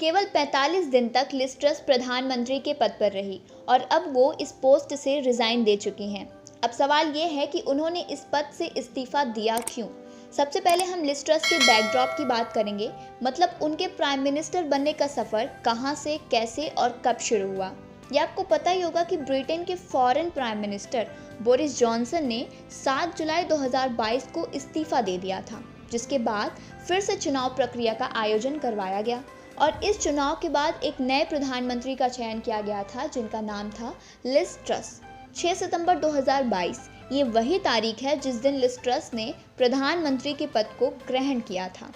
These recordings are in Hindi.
केवल 45 दिन तक लिज ट्रस प्रधानमंत्री के पद पर रही और अब वो इस पोस्ट से रिजाइन दे चुकी हैं। अब सवाल ये है कि उन्होंने इस पद से इस्तीफा दिया क्यों। सबसे पहले हम लिज ट्रस के बैकड्रॉप की बात करेंगे, मतलब उनके प्राइम मिनिस्टर बनने का सफ़र कहाँ से, कैसे और कब शुरू हुआ। ये आपको पता ही होगा कि ब्रिटेन के foreign prime minister Boris Johnson ने 7 जुलाई 2022 को इस्तीफा दे दिया था, जिसके बाद फिर से चुनाव प्रक्रिया का आयोजन करवाया गया और इस चुनाव के बाद एक नए प्रधानमंत्री का चयन किया गया था, जिनका नाम था लिज ट्रस। 6 सितंबर 2022 ये वही तारीख है जिस दिन लिज ट्रस ने प्रधानमंत्री के पद को ग्रहण किया था।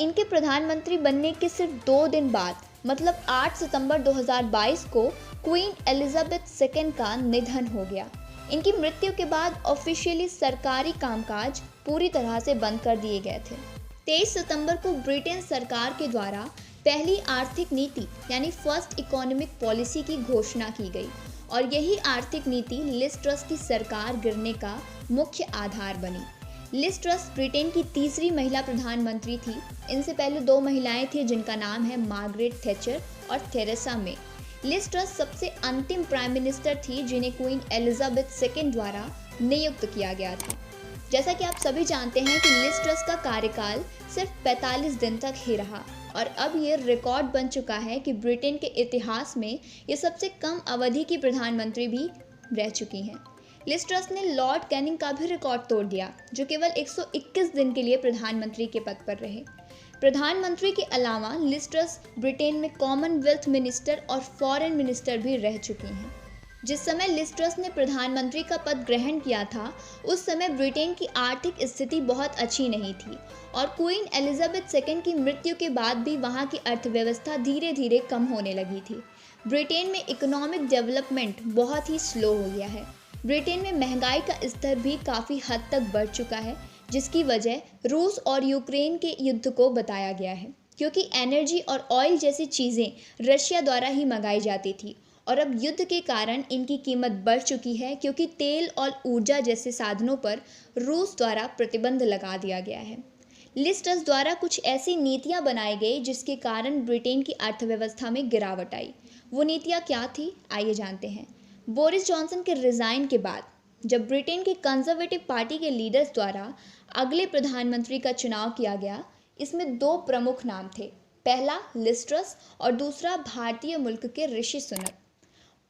इनके प्रधानमंत्री बनने के सिर्फ 2 दिन बाद, मतलब 8 सितंबर 2022 को क्वीन एलिजाबेथ II का निधन हो गया। इनकी मृत्यु के बाद ऑफिशियली सरकारी कामकाज पूरी तरह से बंद कर दिए गए थे। 23 सितंबर को ब्रिटेन सरकार के द्वारा पहली आर्थिक नीति यानी फर्स्ट इकोनॉमिक पॉलिसी की घोषणा की गई और यही आर्थिक नीति लिज ट्रस की सरकार गिरने का मुख्य आधार बनी। लिज ट्रस ब्रिटेन की तीसरी महिला प्रधानमंत्री थी। इनसे पहले 2 महिलाएं थीं जिनका नाम है मार्गरेट थैचर और थेरेसा मे। लिज ट्रस सबसे अंतिम प्राइम मिनिस्टर थी जिन्हें क्वीन एलिजाबेथ II द्वारा नियुक्त किया गया था। जैसा कि आप सभी जानते हैं कि लिज ट्रस का कार्यकाल सिर्फ 45 दिन तक ही रहा और अब ये रिकॉर्ड बन चुका है कि ब्रिटेन के इतिहास में ये सबसे कम अवधि की प्रधानमंत्री भी रह चुकी हैं। लिज ट्रस ने लॉर्ड कैनिंग का भी रिकॉर्ड तोड़ दिया, जो केवल 121 दिन के लिए प्रधानमंत्री के पद पर रहे। प्रधानमंत्री के अलावा लिज ट्रस ब्रिटेन में कॉमनवेल्थ मिनिस्टर और फॉरेन मिनिस्टर भी रह चुकी हैं। जिस समय लिज ट्रस ने प्रधानमंत्री का पद ग्रहण किया था, उस समय ब्रिटेन की आर्थिक स्थिति बहुत अच्छी नहीं थी और क्वीन एलिजाबेथ II की मृत्यु के बाद भी वहां की अर्थव्यवस्था धीरे धीरे कम होने लगी थी। ब्रिटेन में इकोनॉमिक डेवलपमेंट बहुत ही स्लो हो गया है। ब्रिटेन में महंगाई का स्तर भी काफ़ी हद तक बढ़ चुका है, जिसकी वजह रूस और यूक्रेन के युद्ध को बताया गया है, क्योंकि एनर्जी और ऑयल जैसी चीज़ें रशिया द्वारा ही मंगाई जाती थी और अब युद्ध के कारण इनकी कीमत बढ़ चुकी है, क्योंकि तेल और ऊर्जा जैसे साधनों पर रूस द्वारा प्रतिबंध लगा दिया गया है। लिज ट्रस द्वारा कुछ ऐसी नीतियां बनाई गई जिसके कारण ब्रिटेन की अर्थव्यवस्था में गिरावट आई। वो नीतियां क्या थी, आइए जानते हैं। बोरिस जॉनसन के रिज़ाइन के बाद जब ब्रिटेन की कंजर्वेटिव पार्टी के लीडर्स द्वारा अगले प्रधानमंत्री का चुनाव किया गया, इसमें 2 प्रमुख नाम थे। पहला लिज ट्रस और दूसरा भारतीय मुल्क के ऋषि सुनक।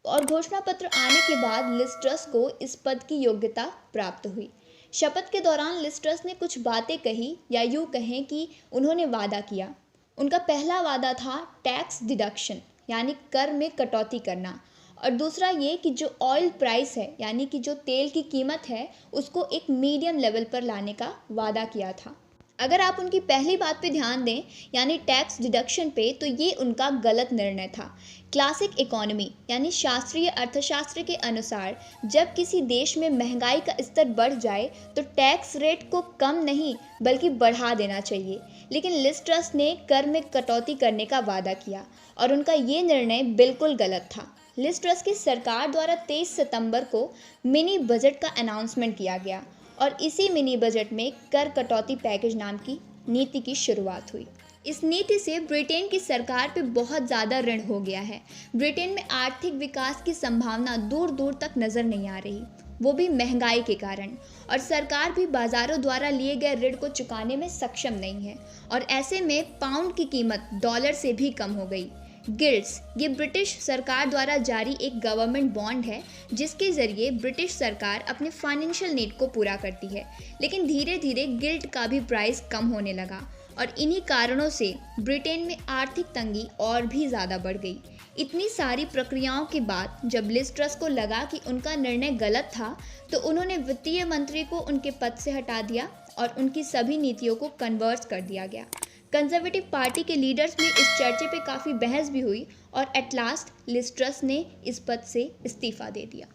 और घोषणा पत्र आने के बाद लिज ट्रस को इस पद की योग्यता प्राप्त हुई। शपथ के दौरान लिज ट्रस ने कुछ बातें कही, या यूँ कहें कि उन्होंने वादा किया। उनका पहला वादा था टैक्स डिडक्शन यानी कर में कटौती करना, और दूसरा ये कि जो ऑयल प्राइस है यानी कि जो तेल की कीमत है उसको एक मीडियम लेवल पर लाने का वादा किया था। अगर आप उनकी पहली बात पे ध्यान दें यानी टैक्स डिडक्शन पे, तो ये उनका गलत निर्णय था। क्लासिक इकोनॉमी यानी शास्त्रीय अर्थशास्त्र के अनुसार जब किसी देश में महंगाई का स्तर बढ़ जाए तो टैक्स रेट को कम नहीं बल्कि बढ़ा देना चाहिए, लेकिन लिज ट्रस ने कर में कटौती करने का वादा किया और उनका ये निर्णय बिल्कुल गलत था। लिज ट्रस की सरकार द्वारा 23 सितंबर को मिनी बजट का अनाउंसमेंट किया गया और इसी मिनी बजट में कर कटौती पैकेज नाम की नीति की शुरुआत हुई। इस नीति से ब्रिटेन की सरकार पे बहुत ज़्यादा ऋण हो गया है। ब्रिटेन में आर्थिक विकास की संभावना दूर दूर तक नज़र नहीं आ रही, वो भी महंगाई के कारण, और सरकार भी बाजारों द्वारा लिए गए ऋण को चुकाने में सक्षम नहीं है और ऐसे में पाउंड की कीमत डॉलर से भी कम हो गई। गिल्ड्स ये ब्रिटिश सरकार द्वारा जारी एक गवर्नमेंट बॉन्ड है जिसके ज़रिए ब्रिटिश सरकार अपने फाइनेंशियल नीड को पूरा करती है, लेकिन धीरे धीरे गिल्ड का भी प्राइस कम होने लगा और इन्हीं कारणों से ब्रिटेन में आर्थिक तंगी और भी ज़्यादा बढ़ गई। इतनी सारी प्रक्रियाओं के बाद जब लिज ट्रस को लगा कि उनका निर्णय गलत था, तो उन्होंने वित्तीय मंत्री को उनके पद से हटा दिया और उनकी सभी नीतियों को कन्वर्स कर दिया गया। कंजर्वेटिव पार्टी के लीडर्स में इस चर्चे पे काफ़ी बहस भी हुई और एट लास्ट लिज ट्रस ने इस पद से इस्तीफा दे दिया।